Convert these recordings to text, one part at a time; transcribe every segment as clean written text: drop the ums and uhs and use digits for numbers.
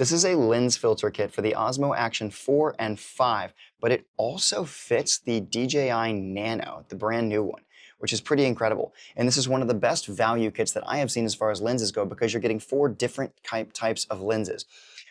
This is a lens filter kit for the Osmo Action 4 and 5, but it also fits the DJI Nano, the brand new one, which is pretty incredible. And this is one of the best value kits that I have seen as far as lenses go, because you're getting 4 different types of lenses.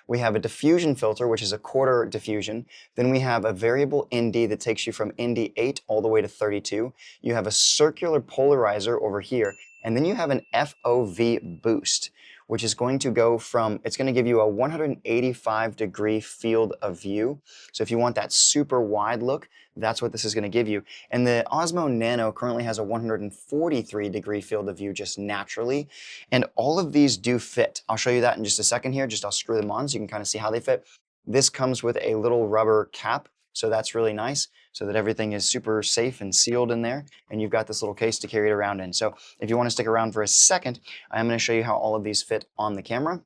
We have a diffusion filter, which is a quarter diffusion. Then we have a variable ND that takes you from ND 8 all the way to 32. You have a circular polarizer over here. And then you have an FOV boost, which is going to go from, it's going to give you a 185-degree field of view. So if you want that super wide look, that's what this is going to give you. And the Osmo Nano currently has a 143-degree field of view just naturally. And all of these do fit. I'll show you that in just a second here. I'll screw them on so you can kind of see how they fit. This comes with a little rubber cap, so that's really nice, so that everything is super safe and sealed in there. And you've got this little case to carry it around in. So if you want to stick around for a second, I'm going to show you how all of these fit on the camera.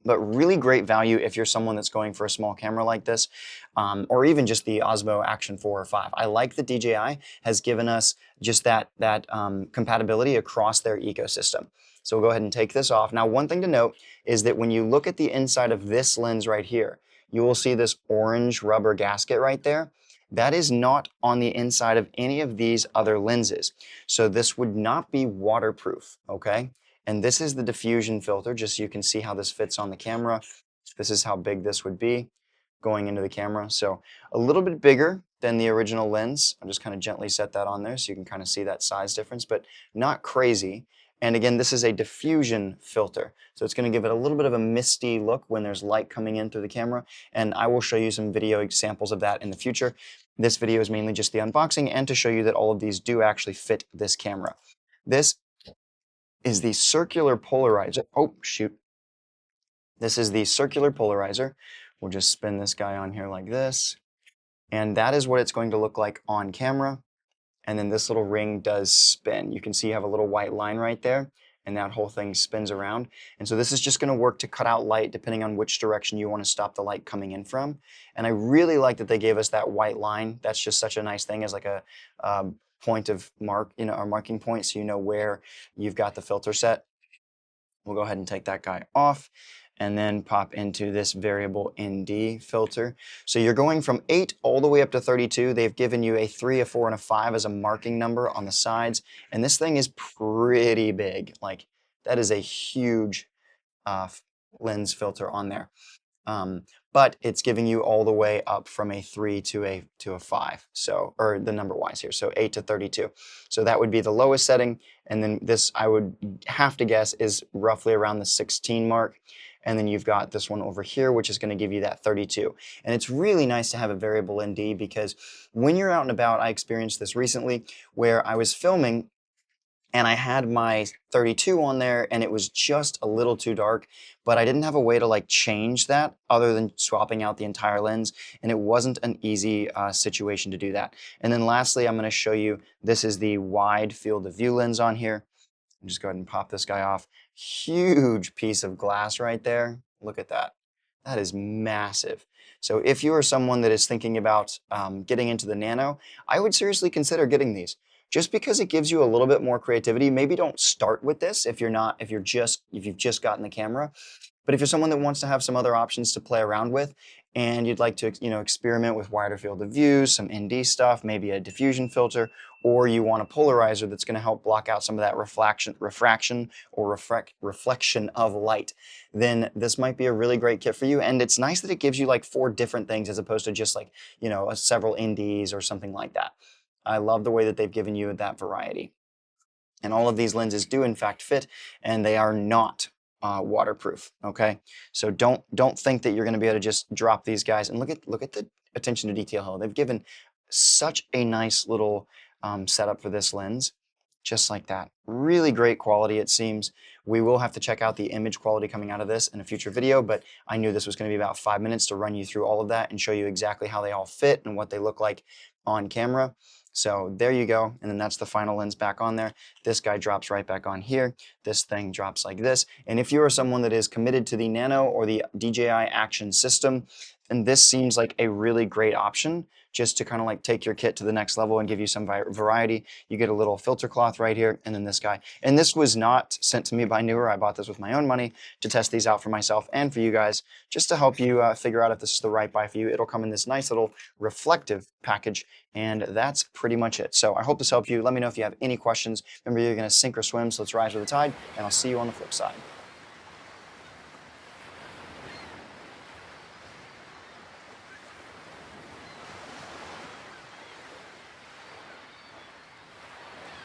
But really great value if you're someone that's going for a small camera like this, or even just the Osmo Action 4 or 5. I like that DJI has given us just that compatibility across their ecosystem. So we'll go ahead and take this off. Now, one thing to note is that when you look at the inside of this lens right here, you will see this orange rubber gasket right there. That is not on the inside of any of these other lenses. So this would not be waterproof, okay? And this is the diffusion filter, just so you can see how this fits on the camera. This is how big this would be going into the camera. So a little bit bigger than the original lens. I'll just kind of gently set that on there so you can kind of see that size difference, but not crazy. And again, this is a diffusion filter. So it's going to give it a little bit of a misty look when there's light coming in through the camera. And I will show you some video examples of that in the future. This video is mainly just the unboxing and to show you that all of these do actually fit this camera. This is the circular polarizer. Oh, shoot. This is the circular polarizer. We'll just spin this guy on here like this. And that is what it's going to look like on camera. And then this little ring does spin. You can see you have a little white line right there, and that whole thing spins around. And so this is just going to work to cut out light depending on which direction you want to stop the light coming in from. And I really like that they gave us that white line. That's just such a nice thing as like a point of a marking point, so you know where you've got the filter set. We'll go ahead and take that guy off and then pop into this variable ND filter. So you're going from 8 all the way up to 32. They've given you a 3, a 4, and a 5 as a marking number on the sides. And this thing is pretty big. Like, that is a huge lens filter on there. But it's giving you all the way up from a 3 to a 5, so, or the number wise here, so 8 to 32. So that would be the lowest setting, and then this, I would have to guess, is roughly around the 16 mark. And then you've got this one over here, which is going to give you that 32. And it's really nice to have a variable ND, because when you're out and about, I experienced this recently where I was filming and I had my 32 on there and it was just a little too dark, but I didn't have a way to like change that other than swapping out the entire lens, and it wasn't an easy situation to do that. And then lastly, I'm going to show you, this is the wide field of view lens on here. I'll just go ahead and pop this guy off. Huge piece of glass right there. Look at that. That is massive. So if you are someone that is thinking about getting into the Nano, I would seriously consider getting these. Just because it gives you a little bit more creativity. Maybe don't start with this if you've just gotten the camera. But if you're someone that wants to have some other options to play around with, and you'd like to experiment with wider field of view, some ND stuff, maybe a diffusion filter, or you want a polarizer that's going to help block out some of that refraction or reflection of light, then this might be a really great kit for you. And it's nice that it gives you like 4 different things as opposed to just like, several NDs or something like that. I love the way that they've given you that variety. And all of these lenses do in fact fit, and they are not waterproof, okay? So don't think that you're going to be able to just drop these guys. And look at the attention to detail here. They've given such a nice little setup for this lens, just like that. Really great quality, it seems. We will have to check out the image quality coming out of this in a future video, but I knew this was going to be about 5 minutes to run you through all of that and show you exactly how they all fit and what they look like on camera. So there you go, and then that's the final lens back on there. This guy drops right back on here. this thing drops like this. And if you are someone that is committed to the Nano or the DJI Action system, then this seems like a really great option just to kind of like take your kit to the next level and give you some variety. You get a little filter cloth right here, and then this guy. And this was not sent to me by Neewer. I bought this with my own money to test these out for myself and for you guys, just to help you figure out if this is the right buy for you. It'll come in this nice little reflective package, and that's pretty much it. So I hope this helped you. Let me know if you have any questions. Remember, you're going to sink or swim, so let's rise with the tide, and I'll see you on the flip side.